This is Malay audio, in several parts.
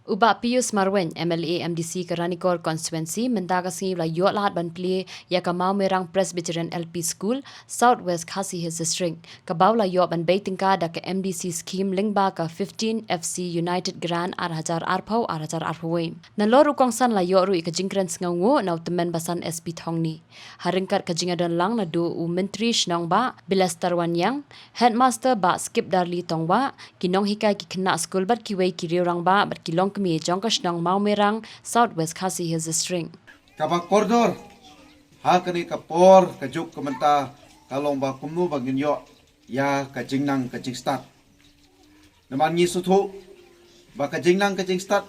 Uba Pius Marwen, MLA MDC Karanikor Constituency, Mendagasi la Yotlat Ban Plie, Yaka Mawmerang Presbyterian LP School, Southwest Khasi Hills District, Kabaula Yop and Baitingka Daka MDC Skhim Lingba ka 15 FC United Grand Arhajar Arpau Arhajar Arpaway. Naloru Kongsan la Yoru Ikajingkran Sngangu, now the men basan SP Thongni. Haringkat Kajingadan Lang na do u Menteri Shnong ba, Bilastarwan Yang, Headmaster ba Skip Darli Tongba, Kinong Hikai ki kena Skul bat kiwei kiriurang ba, bat kilong kami jong Shnang Mawmerang Southwest Khasi Hills District. Kabak koridor ha kani kapor kajuk komenta kalong ba kumnu bagin yo ya kajingnang kajing start. Naman ngi suthu ba kajingnang kajing start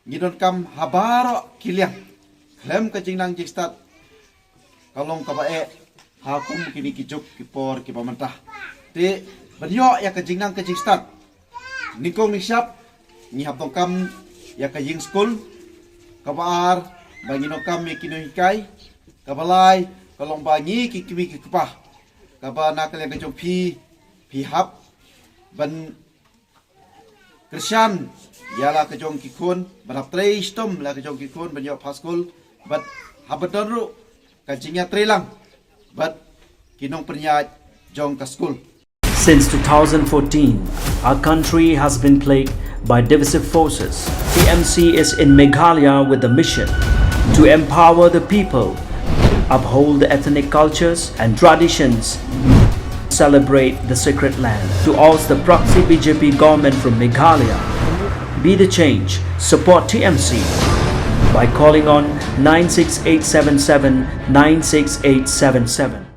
ngidon kam habaro kilyang klem kajingnang jing start kalong kabae ha kum kini kijuk kipor kipamantah. Te banyo ya kajingnang kajing start. Nikong nisyap ni habtong kam ya kajing skul kabar bangino kam ya kino hikai kabalai kalong bangi kikimi kikpah kaba nakal yang kajong pi hab ban Krisyan ya la kajong kikun banap treistom la kajong kikun banyo paskul bat habadon ru kajingnya trelang bat kinong pernyat jong ka skul. Since 2014, our country has been plagued by divisive forces. TMC is in Meghalaya with a mission to empower the people, uphold the ethnic cultures and traditions, celebrate the sacred land. To oust the proxy BJP government from Meghalaya, be the change, support TMC by calling on 96877 96877.